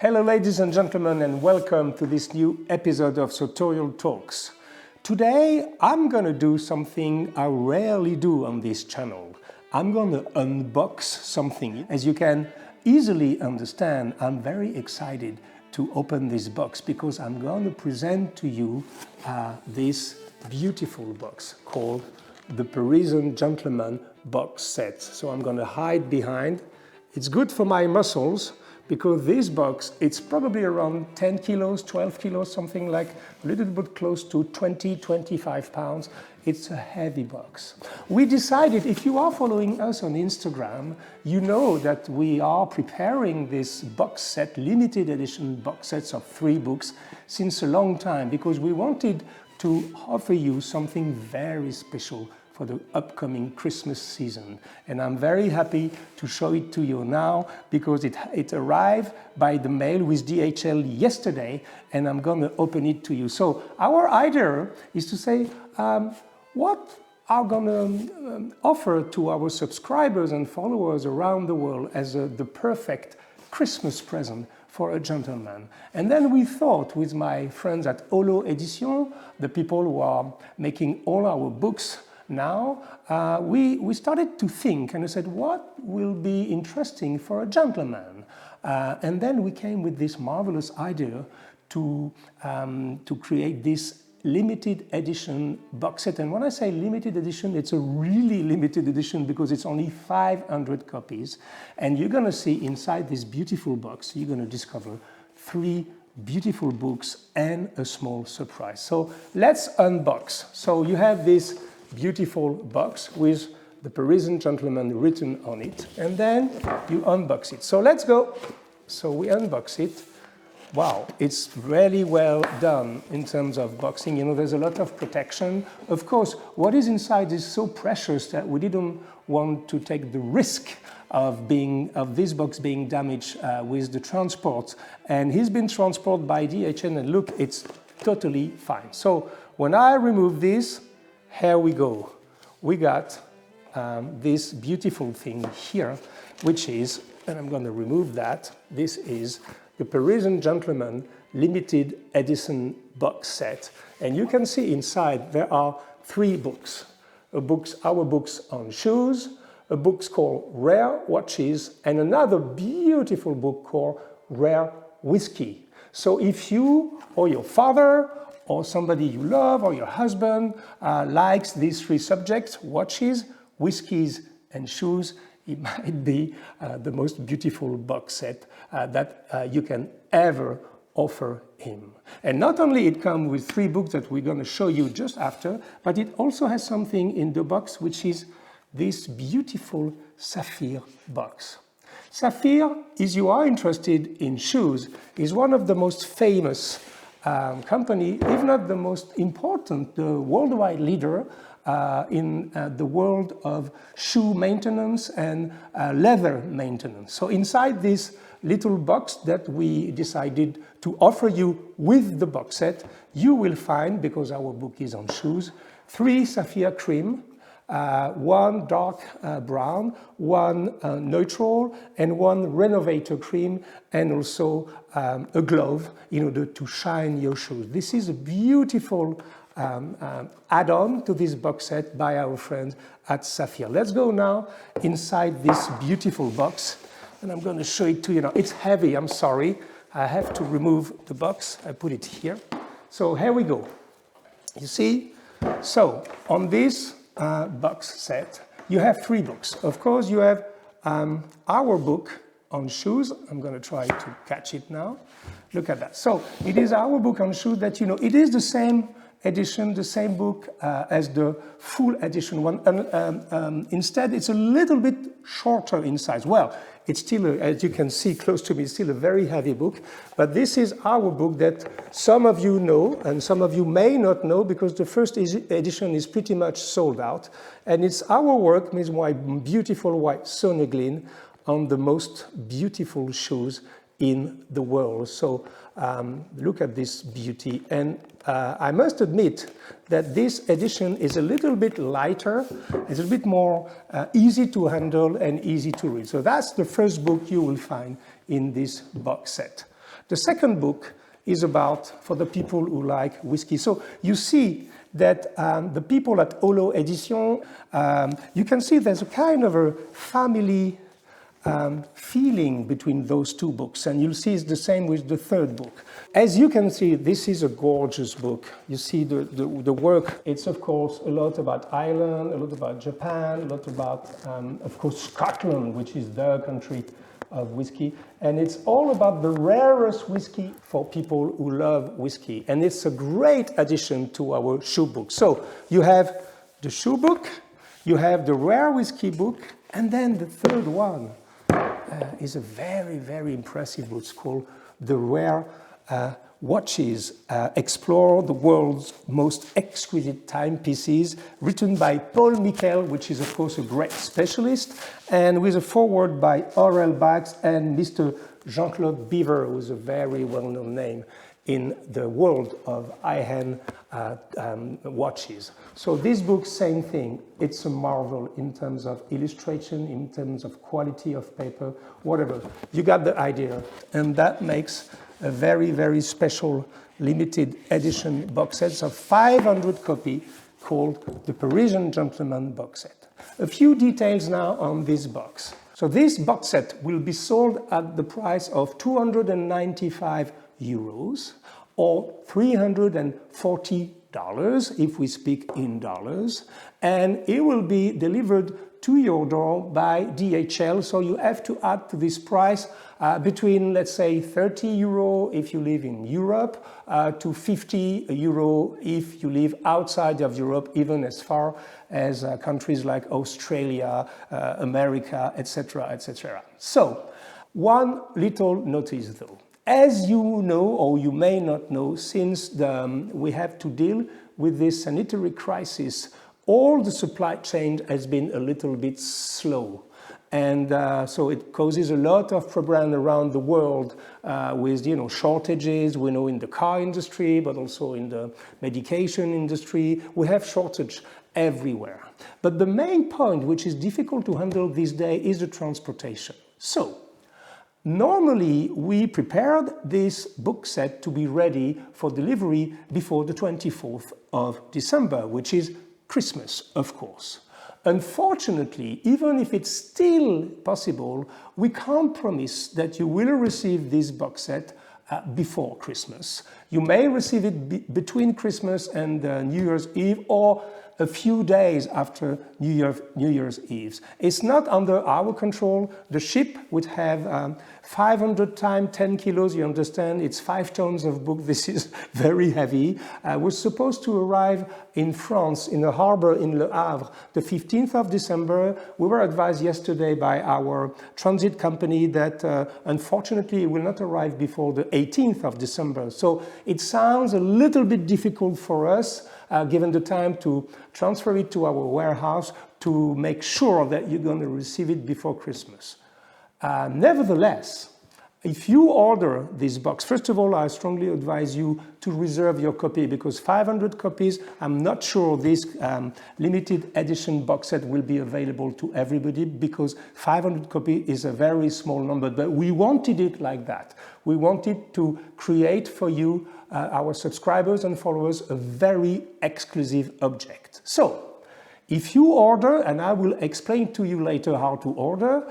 Hello ladies and gentlemen, and welcome to this new episode of Sartorial Talks. Today I'm going to do something I rarely do on this channel. I'm going to unbox something. As you can easily understand, I'm very excited to open this box because I'm going to present to you this beautiful box called the Parisian Gentleman Boxset. So I'm going to hide behind. It's good for my muscles, because this box, it's probably around 10 kilos, 12 kilos, something like a little bit close to 20, 25 pounds. It's a heavy box. We decided, if you are following us on Instagram, you know that we are preparing this box set, limited edition box sets of 3 books since a long time, because we wanted to offer you something very special for the upcoming Christmas season. And I'm very happy to show it to you now because it arrived by the mail with DHL yesterday, and I'm going to open it to you. So our idea is to say, what are going to offer to our subscribers and followers around the world as the perfect Christmas present for a gentleman. And then we thought with my friends at Holo Edition, the people who are making all our books now, we started to think, and I said, what will be interesting for a gentleman? And then we came with this marvelous idea to create this limited edition box set. And when I say limited edition, it's a really limited edition because it's only 500 copies. And you're going to see inside this beautiful box, you're going to discover 3 beautiful books and a small surprise. So let's unbox. So you have this beautiful box with the Parisian Gentleman written on it, and then you unbox it. So let's go. So we unbox it. Wow, it's really well done in terms of boxing. You know, there's a lot of protection. Of course, what is inside is so precious that we didn't want to take the risk of this box being damaged with the transport. And he's been transported by DHL, and look, it's totally fine. So when I remove this, here we go. We got this beautiful thing here, which is, and I'm going to remove that, this is the Parisian Gentleman limited edition box set. And you can see inside there are 3 books. Our books on shoes, a book called Rare Watches, and another beautiful book called Rare Whisky. So if you or your father or somebody you love, or your husband likes these 3 subjects, watches, whiskies, and shoes, it might be the most beautiful box set that you can ever offer him. And not only it comes with 3 books that we're going to show you just after, but it also has something in the box, which is this beautiful sapphire box. Sapphire, if you are interested in shoes, is one of the most famous company, if not the most important, the worldwide leader in the world of shoe maintenance and leather maintenance. So inside this little box that we decided to offer you with the box set, you will find, because our book is on shoes, 3 sapphire cream, 1 dark brown, 1 neutral, and 1 renovator cream, and also a glove in order to shine your shoes. This is a beautiful add-on to this box set by our friends at Sapphire. Let's go now inside this beautiful box, and I'm going to show it to you now. It's heavy, I'm sorry. I have to remove the box. I put it here. So here we go. You see? So on this box set, you have 3 books. Of course, you have our book on shoes. I'm going to try to catch it now. Look at that. So it is our book on shoes that, you know, it is the same edition, the same book as the full edition one. And instead, it's a little bit shorter in size. Well, it's still, as you can see close to me, it's still a very heavy book. But this is our book that some of you know and some of you may not know, because the first edition is pretty much sold out. And it's our work, Ms. White, beautiful white Soneglin, on the most beautiful shoes in the world. So look at this beauty. And I must admit that this edition is a little bit lighter, it's a bit more easy to handle and easy to read. So that's the first book you will find in this box set. The second book is for the people who like whiskey. So you see that the people at Holo Edition, you can see there's a kind of a family feeling between those two books, and you'll see it's the same with the third book. As you can see, this is a gorgeous book. You see the work. It's of course a lot about Ireland, a lot about Japan, a lot about of course Scotland, which is their country of whiskey, and it's all about the rarest whiskey for people who love whiskey, and it's a great addition to our shoe book. So you have the shoe book, you have the rare whiskey book, and then the third one is a very, very impressive book. It's called The Rare Watches, Explore the World's Most Exquisite Timepieces, written by Paul Miquel, which is of course a great specialist, and with a foreword by Aurel Bax and Mr. Jean-Claude Beaver, who is a very well-known name in the world of high-end watches. So this book, same thing. It's a marvel in terms of illustration, in terms of quality of paper, whatever. You got the idea. And that makes a very, very special limited edition box set of 500 copies called the Parisian Gentleman Boxset. A few details now on this box. So this box set will be sold at the price of 295 euros or $340 if we speak in dollars, and it will be delivered to your door by DHL, so you have to add to this price between, let's say, 30 euro if you live in Europe to 50 euro if you live outside of Europe, even as far as countries like Australia, America, etc., etc. So, one little notice though. As you know, or you may not know, since we have to deal with this sanitary crisis, all the supply chain has been a little bit slow. And so it causes a lot of problem around the world with, shortages. We know in the car industry, but also in the medication industry. We have shortage everywhere. But the main point, which is difficult to handle these days, is the transportation. So, normally, we prepared this book set to be ready for delivery before the 24th of December, which is Christmas, of course. Unfortunately, even if it's still possible, we can't promise that you will receive this box set before Christmas. You may receive it between Christmas and New Year's Eve, or a few days after New Year's Eve. It's not under our control. The ship would have 500 times 10 kilos, you understand, it's 5 tons of book. This is very heavy. We're supposed to arrive in France, in a harbor in Le Havre, the 15th of December. We were advised yesterday by our transit company that unfortunately it will not arrive before the 18th of December. So it sounds a little bit difficult for us, given the time to transfer it to our warehouse to make sure that you're going to receive it before Christmas. Nevertheless, if you order this box, first of all, I strongly advise you to reserve your copy, because 500 copies, I'm not sure this limited edition box set will be available to everybody, because 500 copies is a very small number, but we wanted it like that. We wanted to create for you, our subscribers and followers, a very exclusive object. So, if you order, and I will explain to you later how to order,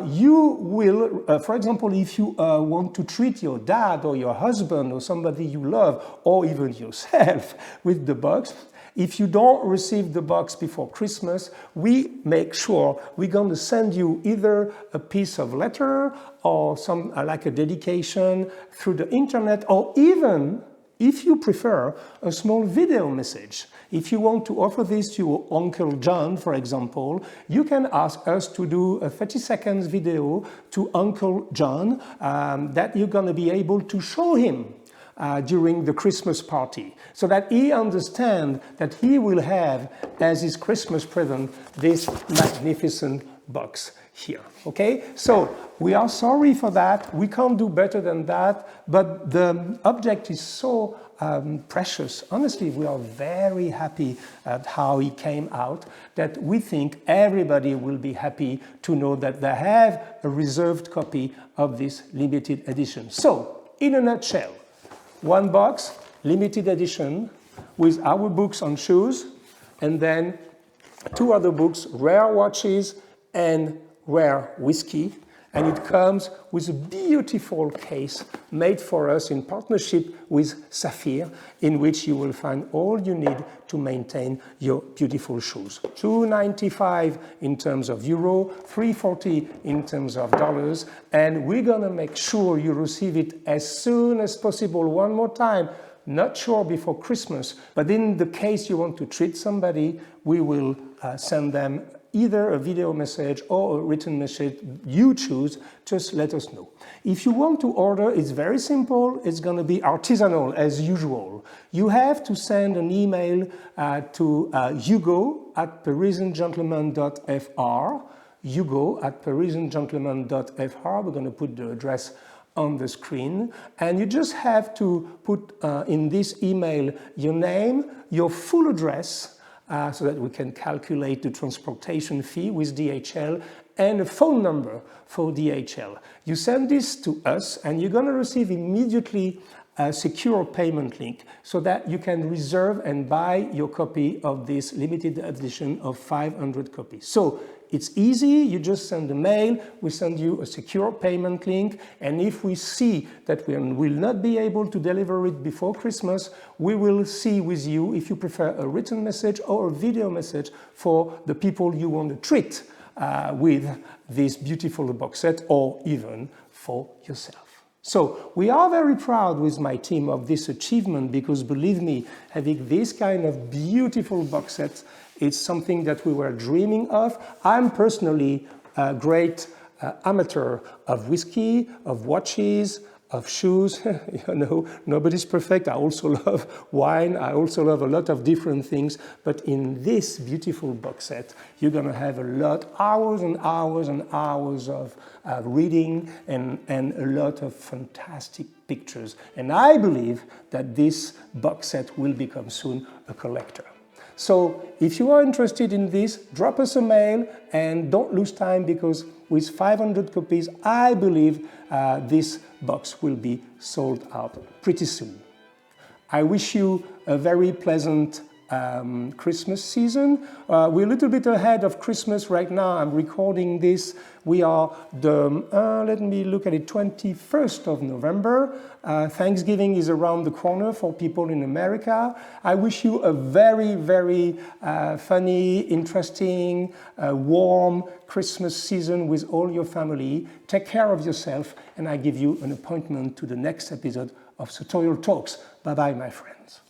you will, for example, if you want to treat your dad or your husband or somebody you love, or even yourself with the box, if you don't receive the box before Christmas, we make sure we're going to send you either a piece of letter or some like a dedication through the internet, or even, if you prefer, a small video message. If you want to offer this to your Uncle John, for example, you can ask us to do a 30 seconds video to Uncle John that you're going to be able to show him during the Christmas party, so that he understands that he will have as his Christmas present this magnificent box here. Okay, so we are sorry for that. We can't do better than that, but the object is so precious. Honestly, we are very happy at how he came out, that we think everybody will be happy to know that they have a reserved copy of this limited edition. So, in a nutshell, one box, limited edition, with our books on shoes, and then two other books, rare watches and rare whiskey. And it comes with a beautiful case made for us in partnership with Saphir, in which you will find all you need to maintain your beautiful shoes. $2.95 in terms of euro, $3.40 in terms of dollars, and we're gonna make sure you receive it as soon as possible. One more time, not sure before Christmas, but in the case you want to treat somebody, we will send them either a video message or a written message. You choose, just let us know. If you want to order, it's very simple. It's going to be artisanal as usual. You have to send an email to Hugo at parisiangentleman.fr, Hugo at parisiangentleman.fr. We're going to put the address on the screen, and you just have to put in this email your name, your full address, so that we can calculate the transportation fee with DHL, and a phone number for DHL. You send this to us and you're going to receive immediately a secure payment link so that you can reserve and buy your copy of this limited edition of 500 copies. So it's easy, you just send a mail, we send you a secure payment link, and if we see that we will not be able to deliver it before Christmas, we will see with you if you prefer a written message or a video message for the people you want to treat with this beautiful box set, or even for yourself. So we are very proud with my team of this achievement, because believe me, having this kind of beautiful box set, it's something that we were dreaming of. I'm personally a great amateur of whiskey, of watches, of shoes. You know, nobody's perfect. I also love wine. I also love a lot of different things. But in this beautiful box set, you're going to have a lot, hours and hours and hours of reading and a lot of fantastic pictures. And I believe that this box set will become soon a collector. So if you are interested in this, drop us a mail and don't lose time, because with 500 copies, I believe this box will be sold out pretty soon. I wish you a very pleasant Christmas season. We're a little bit ahead of Christmas right now. I'm recording this. We are the, let me look at it, 21st of November. Thanksgiving is around the corner for people in America. I wish you a very, very funny, interesting, warm Christmas season with all your family. Take care of yourself, and I give you an appointment to the next episode of Sartorial Talks. Bye-bye, my friends.